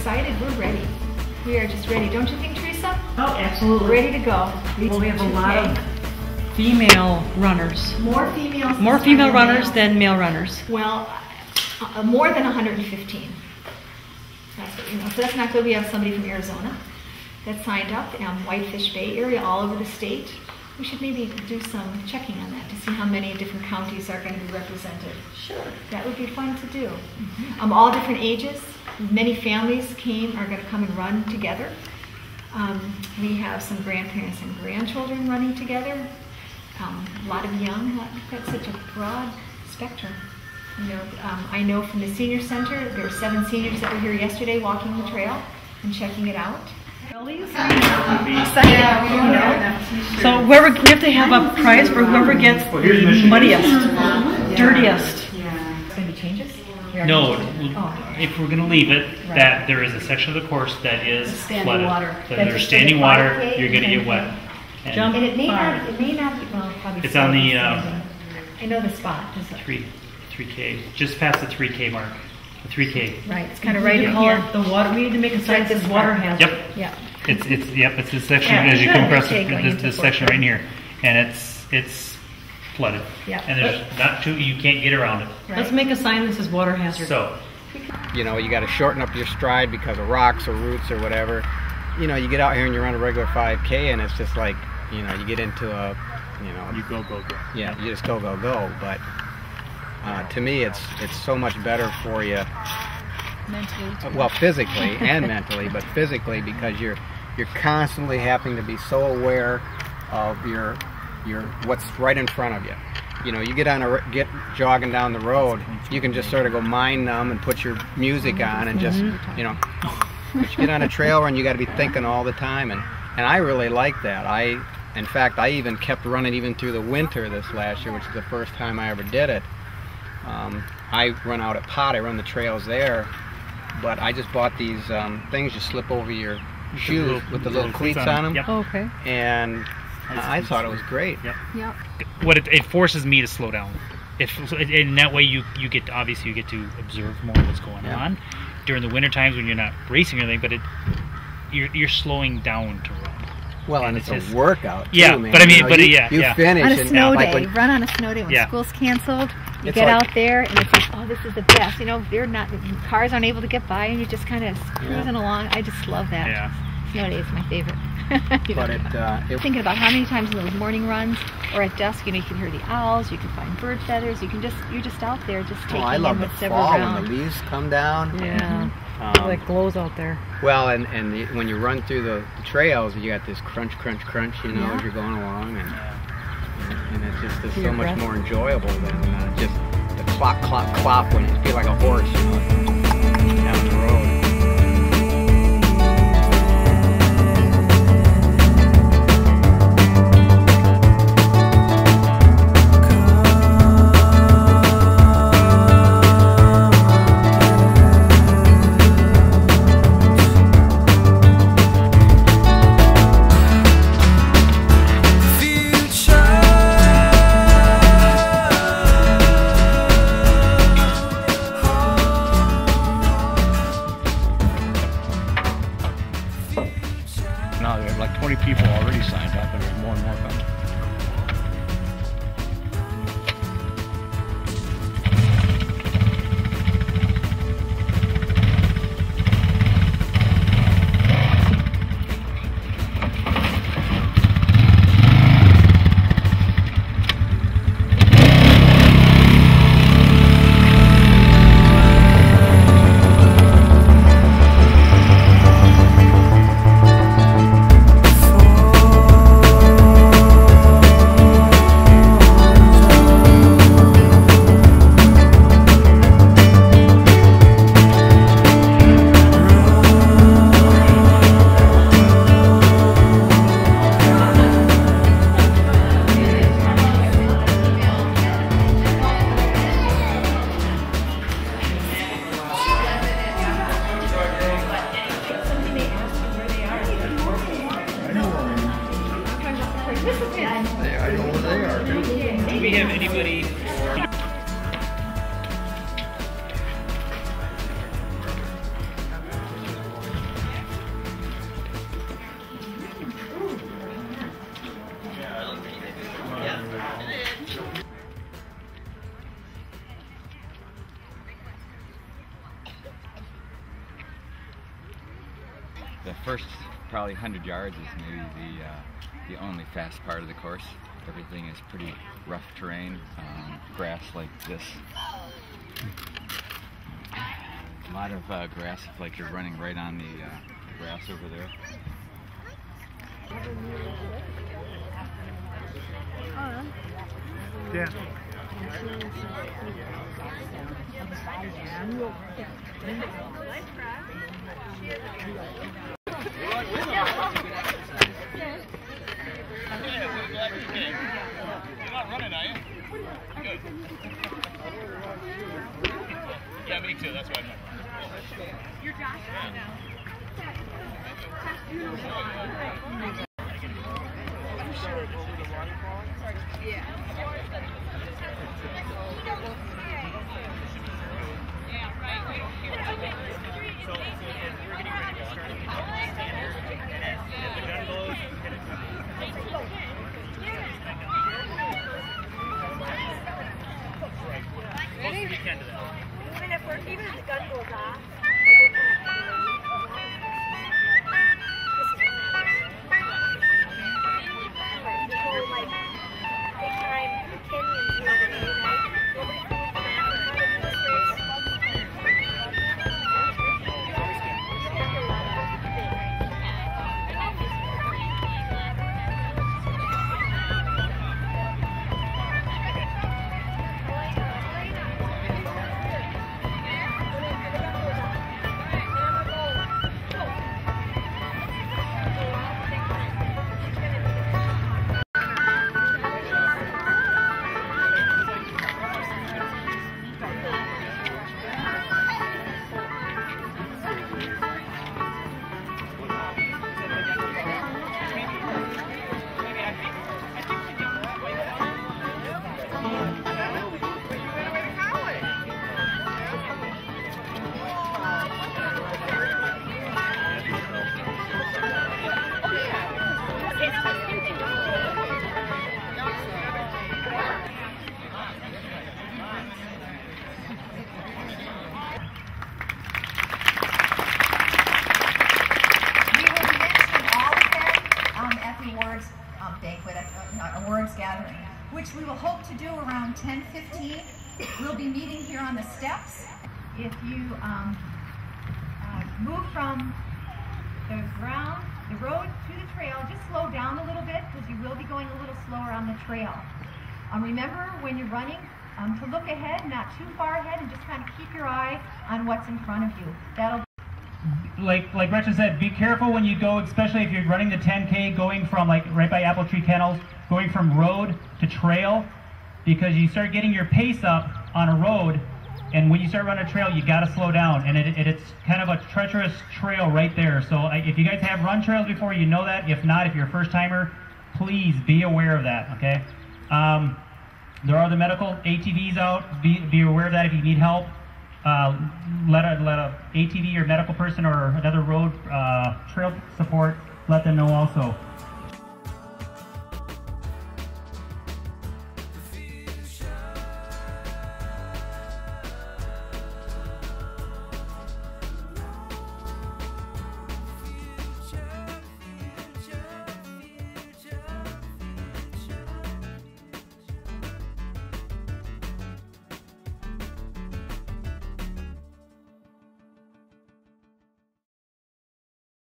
excited. We're ready. We are just ready. Don't you think, Teresa? Oh, absolutely. Ready to go. Well, we have a lot of female runners. More females. More female runners than male runners. Well, more than 115. That's what we know. So that's not good. We have somebody from Arizona that signed up, Whitefish Bay area, all over the state. We should maybe do some checking on that to see how many different counties are going to be represented. Sure. That would be fun to do. All different ages. Many families are going to come and run together. We have some grandparents and grandchildren running together. A lot of young. We've got such a broad spectrum. You know, I know from the senior center, there were 7 seniors that were here yesterday walking the trail and checking it out. So whoever, you have to have a prize for whoever gets the muddiest, dirtiest. Any changes? No, if we're going to leave it, that there is a section of the course that is flooded. So there's standing water, you're going to get wet. And it may not be, well, probably. It's on the I know the spot. 3K, just past the 3K mark. The 3K. Right, it's kind of right in here. The water. We need to make a sign that says water hazard. Yep. Yeah. It's this section as you come across this section right in here, and it's flooded. Yeah. And there's you can't get around it. Right. Let's make a sign that says water hazard. So, you know, you got to shorten up your stride because of rocks or roots or whatever. You know, you get out here and you run a regular 5K, and it's just like, you know, you get into a, you know, you go. Yeah, you just go. But to me, it's so much better for you. Mentally. Well, physically and mentally, but physically because you're constantly having to be so aware of your what's right in front of you. You know, you get jogging down the road, you can just sort of go mind numb and put your music on and just, you know. But you get on a trail run, you got to be thinking all the time, and I really like that. In fact, I even kept running even through the winter this last year, which is the first time I ever did it. I run out at Pot, I run the trails there, but I just bought these things you slip over your shoes with the little cleats on them. Yep. Oh, okay. And I thought it was great. Yep. What it forces me to slow down. In that way, you get to observe more of what's going on during the winter times when you're not racing or anything, but you're slowing down to run. Well, and it's a workout too, yeah, man. but I mean, you finish on a snow and, day, run on a snow day when school's canceled. You get out there and it's like, oh, this is the best. You know, cars aren't able to get by and you're just kind of cruising along. I just love that. Yeah. Snow day is my favorite. But thinking about how many times in those morning runs or at dusk, you know, you can hear the owls, you can find bird feathers, you're just out there just taking I love in the what's ever fall around. when the leaves come down. Yeah. It like glows out there. Well, and when you run through the trails, you got this crunch, you know, as you're going along, and it's just so much more enjoyable than just the clop when you feel like a horse, you know, down the road. No, there are like 20 people already signed up, and there's more and more coming. I know where they are, too. Do we have anybody? the first probably 100 yards is maybe the only fast part of the course. Everything is pretty rough terrain, grass like this. A lot of grass, like you're running right on the grass over there. Yeah. You're not running, are you? Good. Yeah, me too. That's why I'm not running. You're Josh? Even if the gun goes off. Awards gathering, which we will hope to do around 10:15. We'll be meeting here on the steps. If you move from the ground, the road to the trail, just slow down a little bit because you will be going a little slower on the trail. Remember when you're running to look ahead, not too far ahead, and just kind of keep your eye on what's in front of you. That'll like Gretchen said, be careful when you go, especially if you're running the 10K going from like right by Apple Tree Kennels, going from road to trail, because you start getting your pace up on a road, and when you start running a trail, you got to slow down, and it's kind of a treacherous trail right there. So if you guys have run trails before, you know that. If not, if you're a first timer, please be aware of that, okay? There are the medical ATVs out. Be aware of that if you need help. Let a ATV or medical person or another road trail support, let them know also.